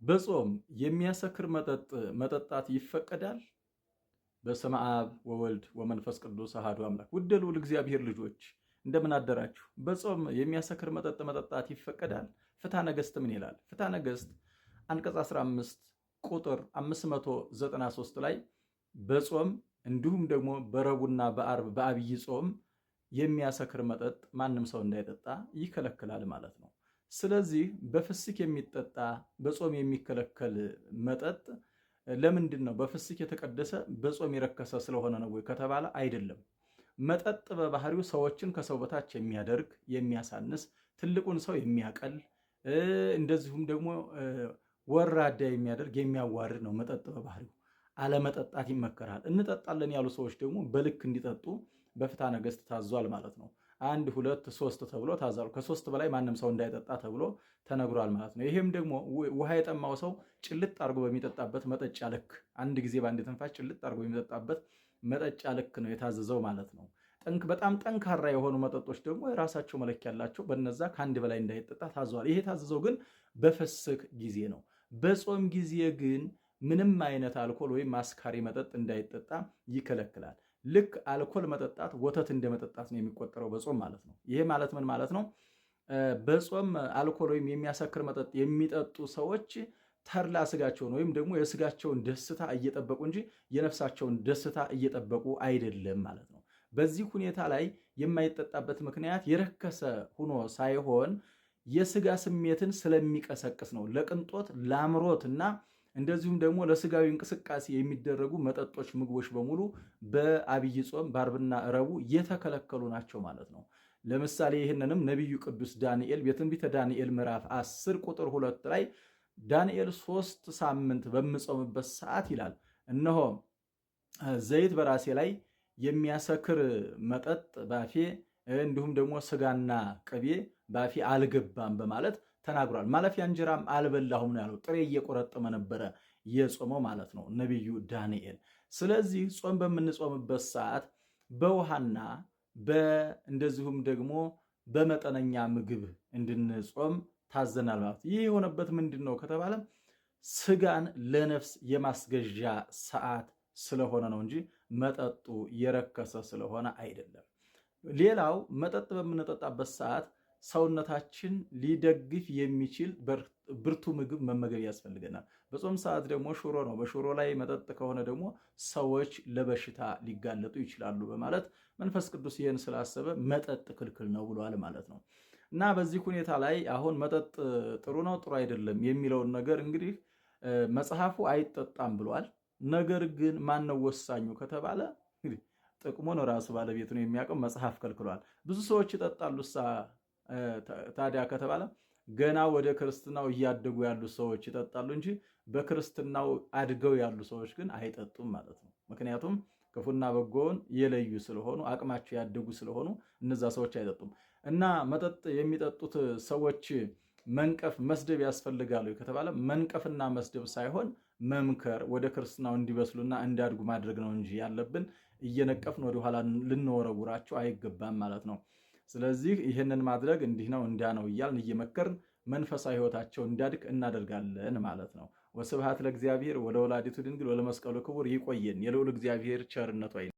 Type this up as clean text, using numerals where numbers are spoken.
በጾም የሚያሰክር መጠጥ መጠጣት ይፈቀዳል? በስመ አብ ወወልድ ወመንፈስ ቅዱስ አሐዱ አምላክ። ውድ ልዑል እግዚአብሔር ልጆች እንደምን አደራችሁ? በጾም የሚያሰክር መጠጥ መጠጣት ይፈቀዳል? ፍትሐ ነገሥት ምን ይላል? ፍትሐ ነገሥት አንቀጽ 15 ቁጥር 593 ላይ በጾም እንዲሁም ደግሞ በረቡዕና በዓርብ በአብይ ጾም የሚያሰክር መጠጥ ማንም ሰው እንዳይጠጣ ይከለክላል ማለት ነው። ስለዚህ በፍስክ የሚጠጣ በጾም የሚከለከል መጠጥ ለምንድን ነው? በፍስክ የተቀደሰ በጾም የረከሰ ስለሆነ ነው ወይ ከተባለ አይደለም። መጠጥ በባህሪው ሰዎችን ከሰው በታች የሚያደርግ የሚያሳንስ፣ ትልቁን ሰው የሚያቀል እንደዚሁም ደግሞ ወራዳ የሚያደርግ የሚያዋርድ ነው መጠጥ በባህሪው። አለመጠጣት ይመከራል። እንጠጣለን ያሉ ሰዎች ደግሞ በልክ እንዲጠጡ በፍትሐ ነገሥት ታዟል ማለት ነው። 1 2 3 ተብሎ ታዟል። ከ3 በላይ ማንም ሰው እንዳይጠጣ ተብሎ ተነግሯል ማለት ነው። ይሄም ደግሞ ውሃ የጠማው ሰው ጭልጥ አድርጎ በሚጠጣበት መጠጫ ልክ፣ አንድ ጊዜ በአንድ ትንፋሽ ጭልጥ አድርጎ በሚጠጣበት መጠጫ ልክ ነው የታዘዘው ማለት ነው። በጣም ጠንካራ የሆኑ መጠጦች ደግሞ የራሳቸው መለኪያ ያላቸው፣ በነዛ ከአንድ በላይ እንዳይጠጣ ታዟል። ይሄ የታዘዘው ግን በፍስክ ጊዜ ነው። በጾም ጊዜ ግን ምንም አይነት አልኮል ወይም አስካሪ መጠጥ እንዳይጠጣ ይከለክላል። ልክ አልኮል መጠጣት ወተት እንደመጠጣት ነው የሚቆጠረው በጾም ማለት ነው። ይሄ ማለት ምን ማለት ነው? በጾም አልኮል ወይም የሚያሰክር መጠጥ የሚጠጡ ሰዎች ተድላ ስጋቸውን ወይም ደግሞ የስጋቸውን ደስታ እየጠበቁ እንጂ የነፍሳቸውን ደስታ እየጠበቁ አይደለም ማለት ነው። በዚህ ሁኔታ ላይ የማይጠጣበት ምክንያት የረከሰ ሆኖ ሳይሆን የስጋ ስሜትን ስለሚቀሰቅስ ነው። ለቅንጦት ለአምሮት እና እንደዚሁም ደግሞ ለስጋዊ እንቅስቃሴ የሚደረጉ መጠጦች፣ ምግቦች በሙሉ በአብይ ጾም በዓርብና ረቡዕ የተከለከሉ ናቸው ማለት ነው። ለምሳሌ ይህንንም ነቢዩ ቅዱስ ዳንኤል በትንቢተ ዳንኤል ምዕራፍ 10 ቁጥር 2 ላይ ዳንኤል 3 ሳምንት በምጾምበት ሰዓት ይላል፣ እነሆ ዘይት በራሴ ላይ የሚያሰክር መጠጥ ባፌ እንዲሁም ደግሞ ስጋና ቅቤ ባፌ አልገባም በማለት ተናግሯል። ማለፊያ እንጀራም አልበላሁም ነው ያለው። ጥሬ እየቆረጠመ ነበረ የጾመው ማለት ነው ነቢዩ ዳንኤል። ስለዚህ ጾም በምንጾምበት ሰዓት በውሃና እንደዚሁም ደግሞ በመጠነኛ ምግብ እንድንጾም ታዘናል ማለት። ይህ የሆነበት ምንድን ነው ከተባለ ስጋን ለነፍስ የማስገዣ ሰዓት ስለሆነ ነው እንጂ መጠጡ የረከሰ ስለሆነ አይደለም። ሌላው መጠጥ በምንጠጣበት ሰዓት ሰውነታችን ሊደግፍ የሚችል ብርቱ ምግብ መመገብ ያስፈልገናል። በጾም ሰዓት ደግሞ ሽሮ ነው። በሽሮ ላይ መጠጥ ከሆነ ደግሞ ሰዎች ለበሽታ ሊጋለጡ ይችላሉ በማለት መንፈስ ቅዱስ ይህን ስላሰበ መጠጥ ክልክል ነው ብሏል ማለት ነው። እና በዚህ ሁኔታ ላይ አሁን መጠጥ ጥሩ ነው ጥሩ አይደለም የሚለውን ነገር እንግዲህ መጽሐፉ አይጠጣም ብሏል። ነገር ግን ማነው ወሳኙ ከተባለ እንግዲህ ጥቅሙን ራሱ ባለቤቱ ነው የሚያውቀው። መጽሐፍ ከልክሏል። ብዙ ሰዎች ይጠጣሉ ታዲያ ከተባለ ገና ወደ ክርስትናው እያደጉ ያሉ ሰዎች ይጠጣሉ እንጂ በክርስትናው አድገው ያሉ ሰዎች ግን አይጠጡም ማለት ነው። ምክንያቱም ክፉና በጎውን የለዩ ስለሆኑ አቅማቸው ያደጉ ስለሆኑ እነዛ ሰዎች አይጠጡም። እና መጠጥ የሚጠጡት ሰዎች መንቀፍ መስደብ ያስፈልጋሉ ከተባለ መንቀፍና መስደብ ሳይሆን መምከር፣ ወደ ክርስትናው እንዲበስሉና እንዲያድጉ ማድረግ ነው እንጂ ያለብን እየነቀፍን ወደኋላ ልንወረውራቸው አይገባም ማለት ነው። ስለዚህ ይህንን ማድረግ እንዲህ ነው እንዲያ ነው እያልን እየመከርን መንፈሳዊ ሕይወታቸው እንዲያድግ እናደርጋለን ማለት ነው። ወስብሐት ለእግዚአብሔር ወለወላዲቱ ድንግል ወለመስቀሉ ክቡር። ይቆየን። የልዑል እግዚአብሔር ቸርነቱ